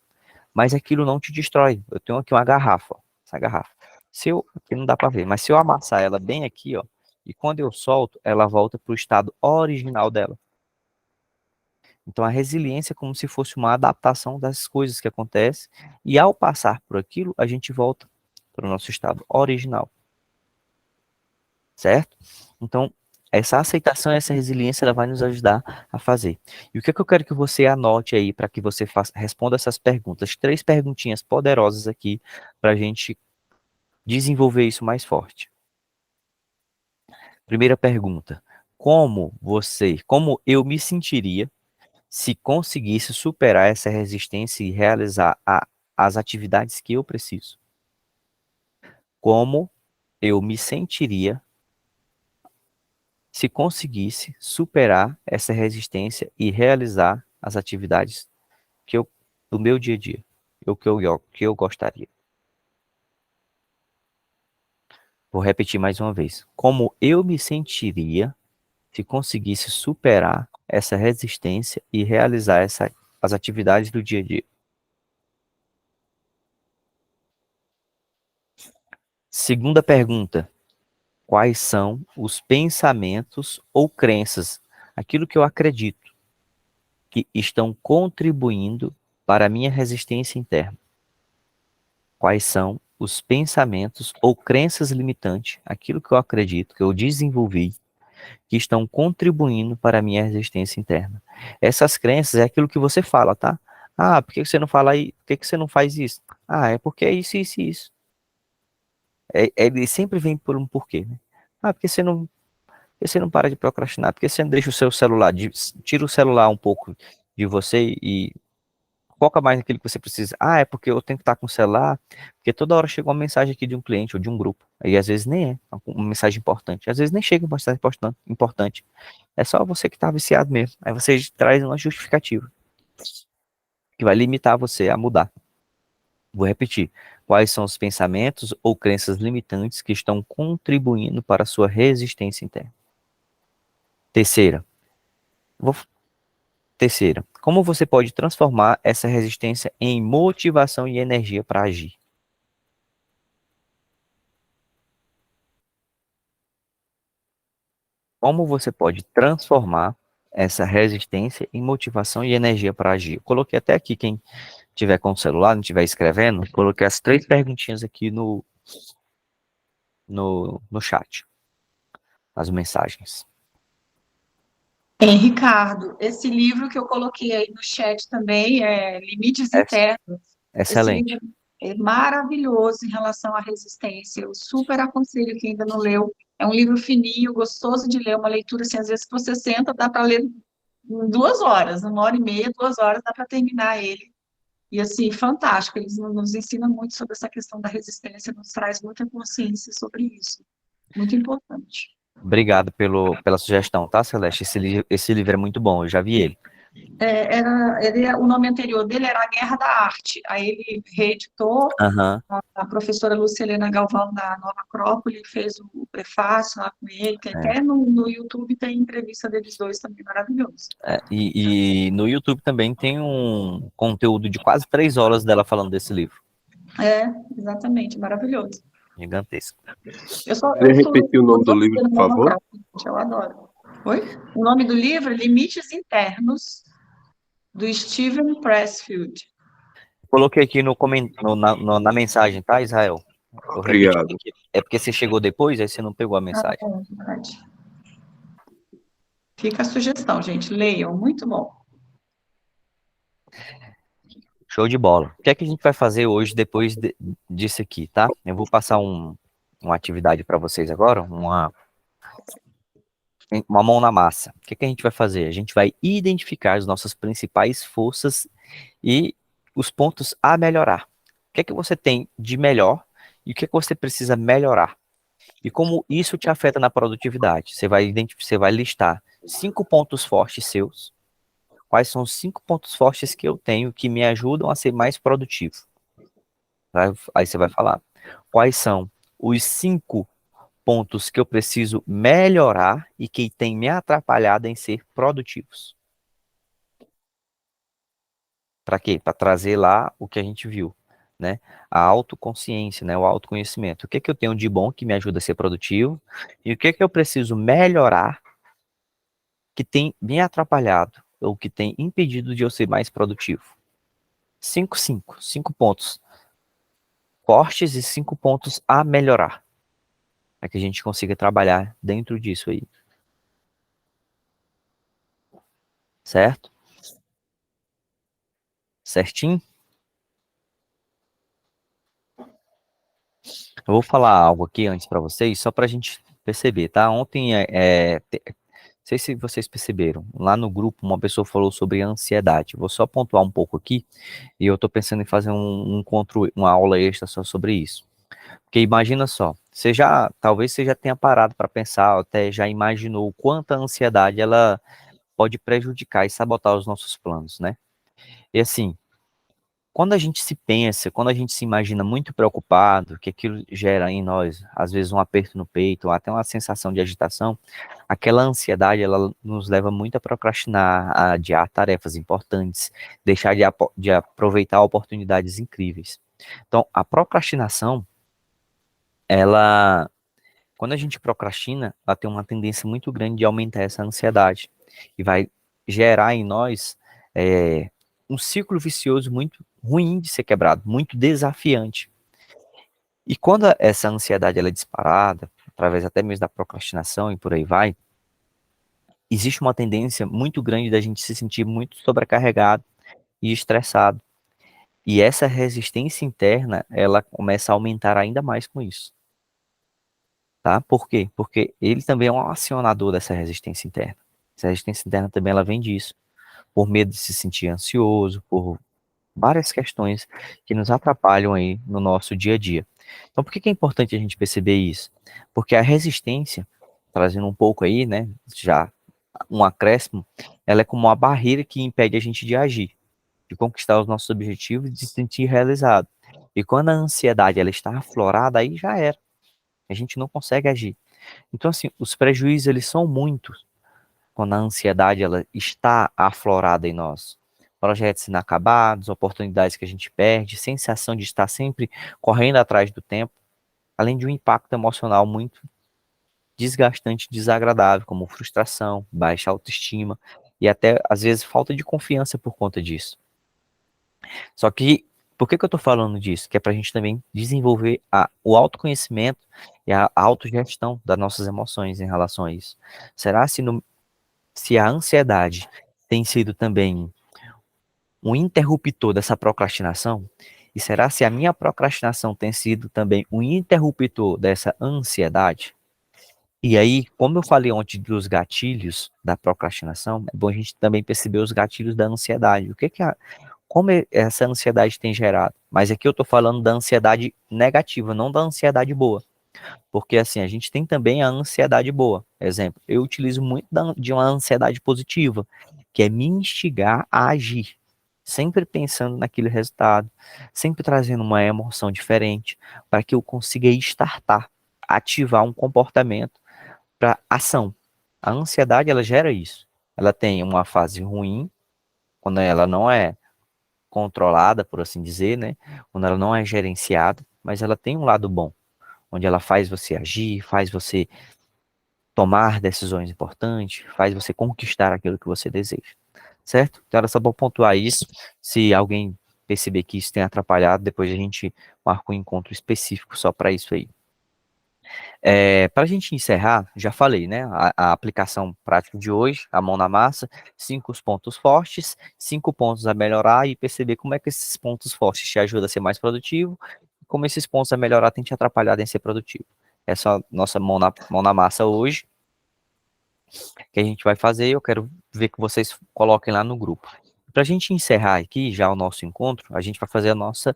S1: mas aquilo não te destrói. Eu tenho aqui uma garrafa, essa garrafa. Se eu, aqui não dá para ver, mas se eu amassar ela bem aqui, ó, e quando eu solto, ela volta para o estado original dela. Então a resiliência é como se fosse uma adaptação das coisas que acontecem, e ao passar por aquilo, a gente volta para o nosso estado original. Certo? Então, essa aceitação, essa resiliência, ela vai nos ajudar a fazer. E o que é que eu quero que você anote aí para que você responda essas perguntas? 3 perguntinhas poderosas aqui para a gente desenvolver isso mais forte. Primeira pergunta: como eu me sentiria se conseguisse superar essa resistência e realizar as atividades que eu preciso? Como eu me sentiria se conseguisse superar essa resistência e realizar as atividades do meu dia a dia, que eu gostaria? Vou repetir mais uma vez. Como eu me sentiria se conseguisse superar essa resistência e realizar as atividades do dia a dia? Segunda pergunta: quais são os pensamentos ou crenças, aquilo que eu acredito, que estão contribuindo para a minha resistência interna? Quais são os pensamentos ou crenças limitantes, aquilo que eu acredito, que eu desenvolvi, que estão contribuindo para a minha resistência interna? Essas crenças é aquilo que você fala, tá? Ah, por que você não fala aí? Por que você não faz isso? Ah, é porque é isso, isso e isso. Ele sempre vem por um porquê, né? Ah, porque você não para de procrastinar? Porque você não deixa o seu celular, tira o celular um pouco de você e foca mais naquilo que você precisa. Ah, é porque eu tenho que estar com o celular, porque toda hora chega uma mensagem aqui de um cliente ou de um grupo. Aí às vezes nem é uma mensagem importante. Às vezes nem chega uma mensagem importante. É só você que está viciado mesmo. Aí você traz uma justificativa que vai limitar você a mudar. Vou repetir. Quais são os pensamentos ou crenças limitantes que estão contribuindo para a sua resistência interna? Terceira. Vou Terceira, como você pode transformar essa resistência em motivação e energia para agir? Como você pode transformar essa resistência em motivação e energia para agir? Eu coloquei até aqui, quem tiver com o celular, não estiver escrevendo, coloquei as 3 perguntinhas aqui no chat, as mensagens.
S4: Ricardo, esse livro que eu coloquei aí no chat também é Limites Internos. Esse
S1: Excelente.
S4: livro é maravilhoso em relação à resistência. Eu super aconselho quem ainda não leu. É um livro fininho, gostoso de ler, uma leitura assim, às vezes que você senta, dá para ler em 2 horas, 1h30, 2 horas, dá para terminar ele. E assim, fantástico. Eles nos ensinam muito sobre essa questão da resistência, nos traz muita consciência sobre isso. Muito importante.
S1: Obrigado pela sugestão, tá, Celeste? Esse livro é muito bom, eu já vi ele.
S4: O nome anterior dele era A Guerra da Arte. Aí ele reeditou,
S1: Aham.
S4: a professora Lucilena Galvão, da Nova Acrópole, fez o prefácio lá com ele, que
S1: É.
S4: até no YouTube tem entrevista deles dois também, maravilhoso.
S1: E no YouTube também tem um conteúdo de quase 3 horas dela falando desse livro.
S4: Exatamente, maravilhoso.
S1: Gigantesco.
S4: Eu
S5: Poderia
S4: sou
S5: repetir o nome do livro, por favor?
S4: gente, eu adoro. Oi? O nome do livro é Limites Internos, do Steven Pressfield.
S1: Coloquei aqui na mensagem, tá, Israel? Eu repeti
S5: Obrigado.
S1: aqui. É porque você chegou depois, aí você não pegou a mensagem.
S4: Verdade. Fica a sugestão, gente. Leiam, muito bom.
S1: Show de bola. O que é que a gente vai fazer hoje depois disso aqui, tá? Eu vou passar uma atividade para vocês agora, uma mão na massa. O que é que a gente vai fazer? A gente vai identificar as nossas principais forças e os pontos a melhorar. O que é que você tem de melhor e o que é que você precisa melhorar? E como isso te afeta na produtividade? Você vai listar 5 pontos fortes seus. Quais são os 5 pontos fortes que eu tenho que me ajudam a ser mais produtivo? Aí você vai falar. Quais são os 5 pontos que eu preciso melhorar e que tem me atrapalhado em ser produtivos? Para quê? Para trazer lá o que a gente viu, né? A autoconsciência, né? O autoconhecimento. O que é que eu tenho de bom que me ajuda a ser produtivo e o que é que eu preciso melhorar que tem me atrapalhado ou que tem impedido de eu ser mais produtivo? 5 pontos fortes e 5 pontos a melhorar, para que a gente consiga trabalhar dentro disso aí. Certo? Certinho? Eu vou falar algo aqui antes para vocês, só para a gente perceber, tá? Ontem sei se vocês perceberam, lá no grupo uma pessoa falou sobre ansiedade. Vou só pontuar um pouco aqui e eu tô pensando em fazer um encontro, uma aula extra só sobre isso. Porque imagina só, talvez você já tenha parado para pensar, ou até já imaginou o quanto a ansiedade ela pode prejudicar e sabotar os nossos planos, né? E assim, quando a gente se pensa, quando a gente se imagina muito preocupado, que aquilo gera em nós, às vezes, um aperto no peito, ou até uma sensação de agitação, aquela ansiedade, ela nos leva muito a procrastinar, a adiar tarefas importantes, deixar de aproveitar oportunidades incríveis. Então, a procrastinação, ela, quando a gente procrastina, ela tem uma tendência muito grande de aumentar essa ansiedade e vai gerar em nós um ciclo vicioso muito ruim de ser quebrado, muito desafiante. E quando essa ansiedade ela é disparada, através até mesmo da procrastinação e por aí vai, existe uma tendência muito grande da gente se sentir muito sobrecarregado e estressado. E essa resistência interna, ela começa a aumentar ainda mais com isso. Tá? Por quê? Porque ele também é um acionador dessa resistência interna. Essa resistência interna também ela vem disso, por medo de se sentir ansioso, por várias questões que nos atrapalham aí no nosso dia a dia. Então, por que que é importante a gente perceber isso? Porque a resistência, trazendo um pouco aí, né, já um acréscimo, ela é como uma barreira que impede a gente de agir, de conquistar os nossos objetivos e de se sentir realizado. E quando a ansiedade ela está aflorada, aí já era. A gente não consegue agir. Então, assim, os prejuízos, eles são muitos quando a ansiedade, ela está aflorada em nós. Projetos inacabados, oportunidades que a gente perde, sensação de estar sempre correndo atrás do tempo, além de um impacto emocional muito desgastante e desagradável, como frustração, baixa autoestima e até, às vezes, falta de confiança por conta disso. Só que, por que que eu tô falando disso? Que é pra gente também desenvolver o autoconhecimento e a autogestão das nossas emoções em relação a isso. Será se a ansiedade tem sido também um interruptor dessa procrastinação? E será se a minha procrastinação tem sido também um interruptor dessa ansiedade? E aí, como eu falei ontem dos gatilhos da procrastinação, é bom a gente também perceber os gatilhos da ansiedade. Como essa ansiedade tem gerado? Mas aqui eu estou falando da ansiedade negativa, não da ansiedade boa. Porque assim, a gente tem também a ansiedade boa. Exemplo, eu utilizo muito de uma ansiedade positiva, que é me instigar a agir, sempre pensando naquele resultado, sempre trazendo uma emoção diferente, para que eu consiga startar, ativar um comportamento para ação. A ansiedade, ela gera isso. Ela tem uma fase ruim, quando ela não é controlada, por assim dizer, né? Quando ela não é gerenciada, mas ela tem um lado bom, onde ela faz você agir, faz você tomar decisões importantes, faz você conquistar aquilo que você deseja, certo? Então era só para pontuar isso. Se alguém perceber que isso tem atrapalhado, depois a gente marca um encontro específico só para isso aí. Para a gente encerrar, já falei, né? A aplicação prática de hoje, a mão na massa, 5 pontos fortes, 5 pontos a melhorar e perceber como é que esses pontos fortes te ajudam a ser mais produtivo, e como esses pontos a melhorar têm te atrapalhado em ser produtivo. Essa é a nossa mão na massa hoje, que a gente vai fazer, eu quero ver que vocês coloquem lá no grupo. Para a gente encerrar aqui já o nosso encontro, a gente vai fazer a nossa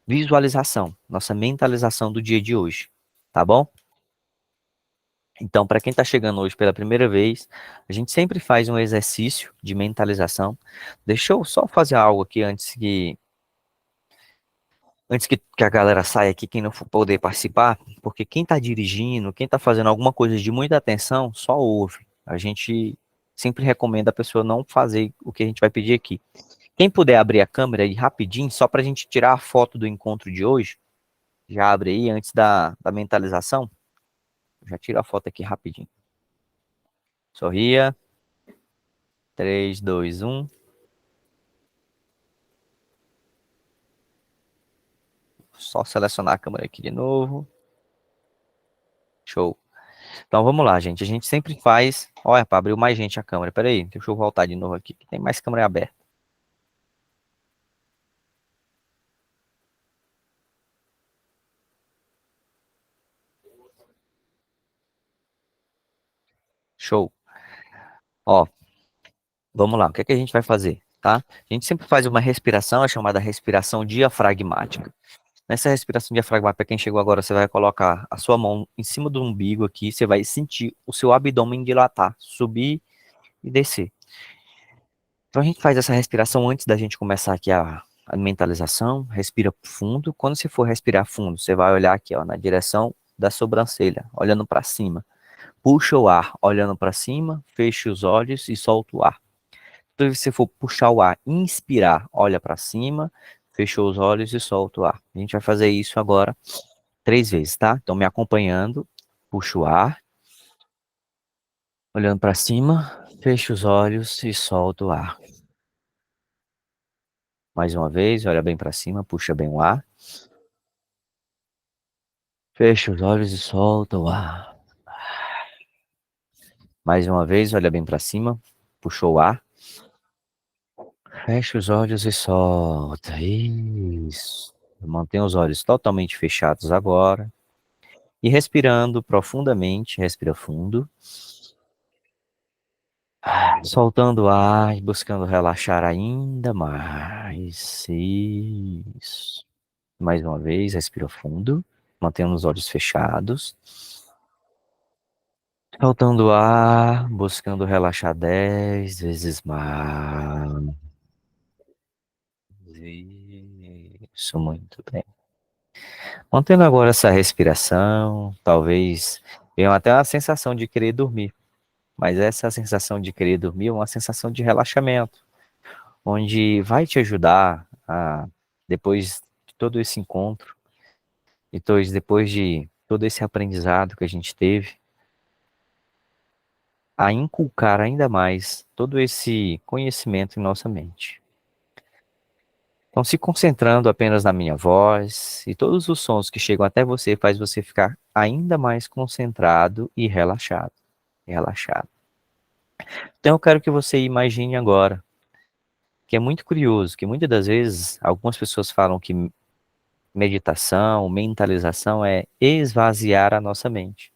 S1: visualização, nossa mentalização do dia de hoje, tá bom? Então, para quem está chegando hoje pela primeira vez, a gente sempre faz um exercício de mentalização. Deixa eu só fazer algo aqui antes que a galera saia aqui, quem não for poder participar, porque quem está dirigindo, quem está fazendo alguma coisa de muita atenção, só ouve. A gente sempre recomenda a pessoa não fazer o que a gente vai pedir aqui. Quem puder abrir a câmera aí rapidinho, só para a gente tirar a foto do encontro de hoje, já abre aí antes da mentalização. Já tira a foto aqui rapidinho. Sorria. 3, 2, 1. Só selecionar a câmera aqui de novo. Show. Então vamos lá, gente. A gente sempre faz. Olha, para abriu mais gente a câmera. Pera aí, deixa eu voltar de novo aqui, que tem mais câmera aberta. Show. Ó, vamos lá, o que é que a gente vai fazer, tá? A gente sempre faz uma respiração, é chamada respiração diafragmática. Nessa respiração diafragmática, quem chegou agora, você vai colocar a sua mão em cima do umbigo aqui, você vai sentir o seu abdômen dilatar, subir e descer. Então a gente faz essa respiração antes da gente começar aqui a mentalização, respira fundo. Quando você for respirar fundo, você vai olhar aqui, ó, na direção da sobrancelha, olhando para cima. Puxa o ar, olhando para cima, fecha os olhos e solta o ar. Então, se você for puxar o ar, inspirar, olha para cima, fechou os olhos e solta o ar. A gente vai fazer isso agora 3 vezes, tá? Então, me acompanhando, puxa o ar, olhando para cima, fecha os olhos e solta o ar. Mais uma vez, olha bem para cima, puxa bem o ar. Fecha os olhos e solta o ar. Mais uma vez, olha bem para cima, puxou o ar. Fecha os olhos e solta. Isso. Mantenha os olhos totalmente fechados agora. E respirando profundamente, respira fundo. Soltando o ar e buscando relaxar ainda mais. Isso. Mais uma vez, respira fundo, mantendo os olhos fechados. Soltando o ar, buscando relaxar 10 vezes mais. Isso, muito bem. Mantendo agora essa respiração, talvez venha até uma sensação de querer dormir. Mas essa sensação de querer dormir é uma sensação de relaxamento, onde vai te ajudar a, depois de todo esse encontro, depois de todo esse aprendizado que a gente teve, a inculcar ainda mais todo esse conhecimento em nossa mente. Então, se concentrando apenas na minha voz e todos os sons que chegam até você, faz você ficar ainda mais concentrado e relaxado. Relaxado. Então, eu quero que você imagine agora, que é muito curioso, que muitas das vezes algumas pessoas falam que meditação, mentalização é esvaziar a nossa mente.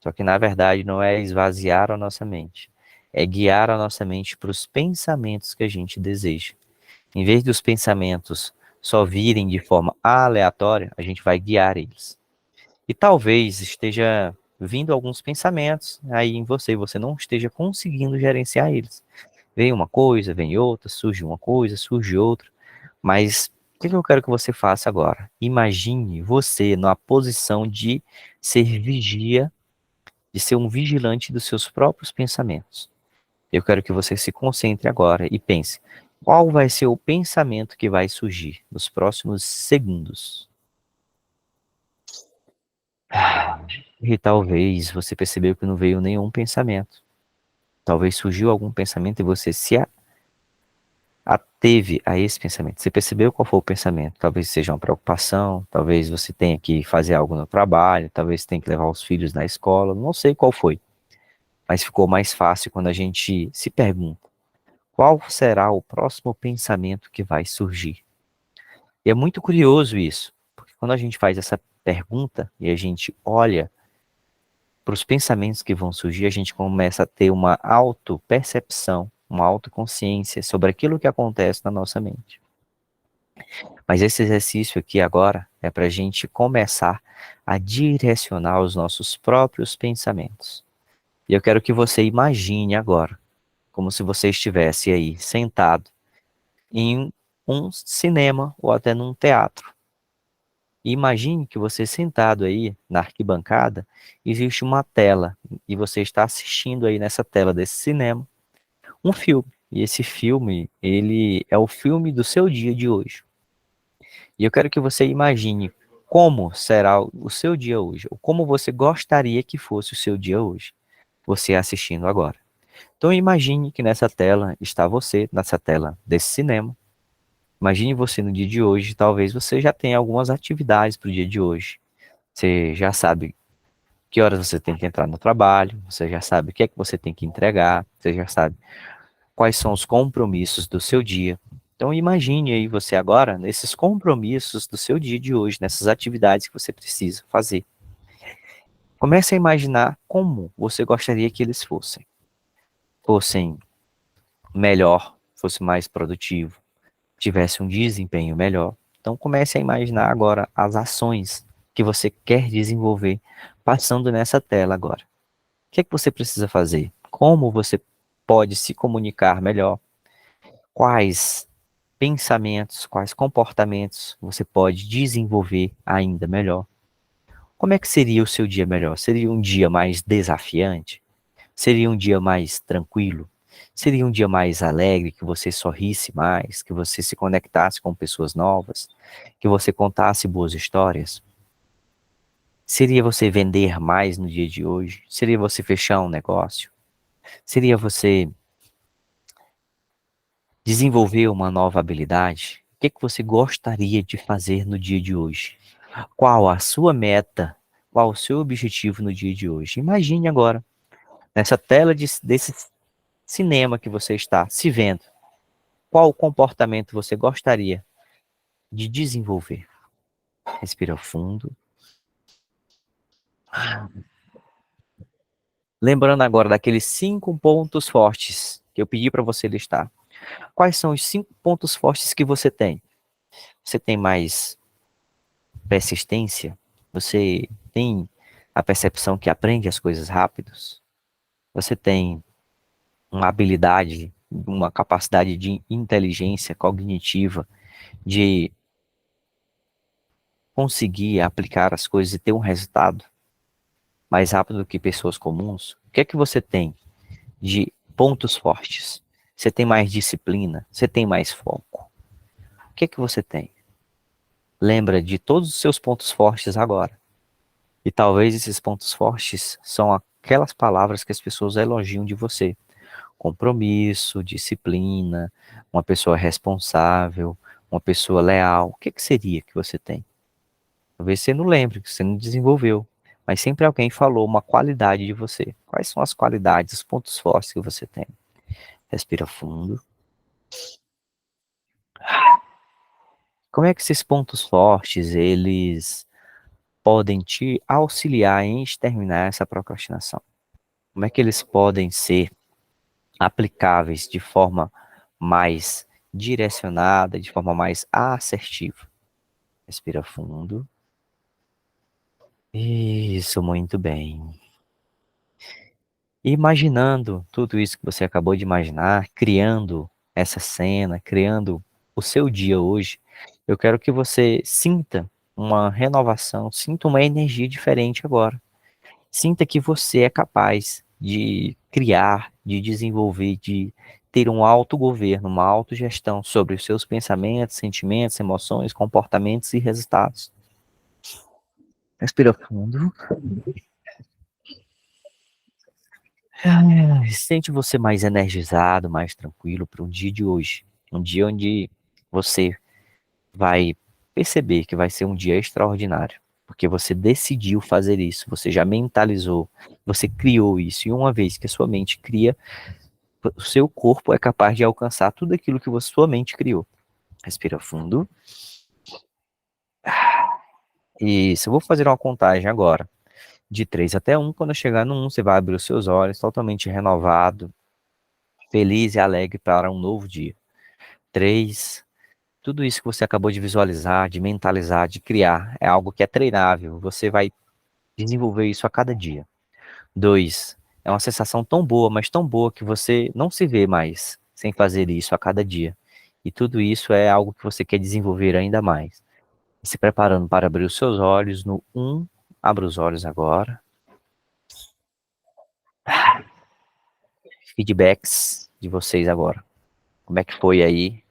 S1: Só que na verdade não é esvaziar a nossa mente, é guiar a nossa mente para os pensamentos que a gente deseja. Em vez dos pensamentos só virem de forma aleatória, a gente vai guiar eles. E talvez esteja vindo alguns pensamentos aí em você, e você não esteja conseguindo gerenciar eles. Vem uma coisa, vem outra, surge uma coisa, surge outra. Mas o que eu quero que você faça agora? Imagine você na posição de ser vigia, de ser um vigilante dos seus próprios pensamentos. Eu quero que você se concentre agora e pense, qual vai ser o pensamento que vai surgir nos próximos segundos? E talvez você percebeu que não veio nenhum pensamento. Talvez surgiu algum pensamento e você se ateve a esse pensamento. Você percebeu qual foi o pensamento? Talvez seja uma preocupação, talvez você tenha que fazer algo no trabalho, talvez tenha que levar os filhos na escola, não sei qual foi. Mas ficou mais fácil quando a gente se pergunta, qual será o próximo pensamento que vai surgir? E é muito curioso isso, porque quando a gente faz essa pergunta e a gente olha para os pensamentos que vão surgir, a gente começa a ter uma autopercepção, uma autoconsciência sobre aquilo que acontece na nossa mente. Mas esse exercício aqui agora é para a gente começar a direcionar os nossos próprios pensamentos. E eu quero que você imagine agora, como se você estivesse aí sentado em um cinema ou até num teatro. E imagine que você sentado aí na arquibancada, existe uma tela e você está assistindo aí nessa tela desse cinema um filme. E esse filme, ele é o filme do seu dia de hoje. E eu quero que você imagine como será o seu dia hoje, ou como você gostaria que fosse o seu dia hoje, você assistindo agora. Então imagine que nessa tela está você, nessa tela desse cinema. Imagine você no dia de hoje, talvez você já tenha algumas atividades para o dia de hoje. Você já sabe que horas você tem que entrar no trabalho, você já sabe o que é que você tem que entregar, você já sabe quais são os compromissos do seu dia. Então imagine aí você agora, nesses compromissos do seu dia de hoje, nessas atividades que você precisa fazer. Comece a imaginar como você gostaria que eles fossem. fossem melhor, fosse mais produtivo, tivesse um desempenho melhor. Então comece a imaginar agora as ações que você quer desenvolver passando nessa tela agora. O que é que você precisa fazer? Como você pode se comunicar melhor? Quais pensamentos, quais comportamentos você pode desenvolver ainda melhor? Como é que seria o seu dia melhor? Seria um dia mais desafiante? Seria um dia mais tranquilo? Seria um dia mais alegre, que você sorrisse mais, que você se conectasse com pessoas novas, que você contasse boas histórias? Seria você vender mais no dia de hoje? Seria você fechar um negócio? Seria você desenvolver uma nova habilidade? O que é que você gostaria de fazer no dia de hoje? Qual a sua meta? Qual o seu objetivo no dia de hoje? Imagine agora, nessa tela desse cinema que você está se vendo. Qual comportamento você gostaria de desenvolver? Respira fundo. Lembrando agora daqueles 5 pontos fortes que eu pedi para você listar. Quais são os 5 pontos fortes que você tem? Você tem mais persistência? Você tem a percepção que aprende as coisas rápidos? Você tem uma habilidade, uma capacidade de inteligência cognitiva, de conseguir aplicar as coisas e ter um resultado mais rápido do que pessoas comuns? O que é que você tem de pontos fortes? Você tem mais disciplina? Você tem mais foco? O que é que você tem? Lembra de todos os seus pontos fortes agora. E talvez esses pontos fortes são aquelas palavras que as pessoas elogiam de você. Compromisso, disciplina, uma pessoa responsável, uma pessoa leal. O que é que seria que você tem? Talvez você não lembre, que você não desenvolveu. Mas sempre alguém falou uma qualidade de você. Quais são as qualidades, os pontos fortes que você tem? Respira fundo. Como é que esses pontos fortes, eles podem te auxiliar em exterminar essa procrastinação? Como é que eles podem ser aplicáveis de forma mais direcionada, de forma mais assertiva? Respira fundo. Isso, muito bem. Imaginando tudo isso que você acabou de imaginar, criando essa cena, criando o seu dia hoje, eu quero que você sinta uma renovação, sinta uma energia diferente agora. Sinta que você é capaz de criar, de desenvolver, de ter um autogoverno, uma autogestão sobre os seus pensamentos, sentimentos, emoções, comportamentos e resultados. Respira fundo. Sente você mais energizado, mais tranquilo para um dia de hoje. Um dia onde você vai perceber que vai ser um dia extraordinário. Porque você decidiu fazer isso, você já mentalizou, você criou isso. E uma vez que a sua mente cria, o seu corpo é capaz de alcançar tudo aquilo que sua mente criou. Respira fundo. Isso, eu vou fazer uma contagem agora. De 3 até 1, quando eu chegar no 1, você vai abrir os seus olhos totalmente renovado, feliz e alegre para um novo dia. 3, tudo isso que você acabou de visualizar, de mentalizar, de criar, é algo que é treinável. Você vai desenvolver isso a cada dia. 2, é uma sensação tão boa, mas tão boa que você não se vê mais sem fazer isso a cada dia. E tudo isso é algo que você quer desenvolver ainda mais. Se preparando para abrir os seus olhos no 1, abra os olhos agora. Feedbacks de vocês agora. Como é que foi aí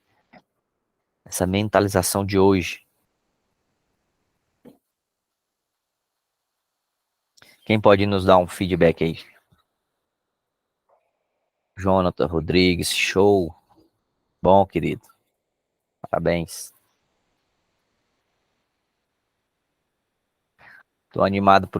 S1: essa mentalização de hoje? Quem pode nos dar um feedback aí? Jonathan Rodrigues, show. Bom, querido. Parabéns. Tô animado por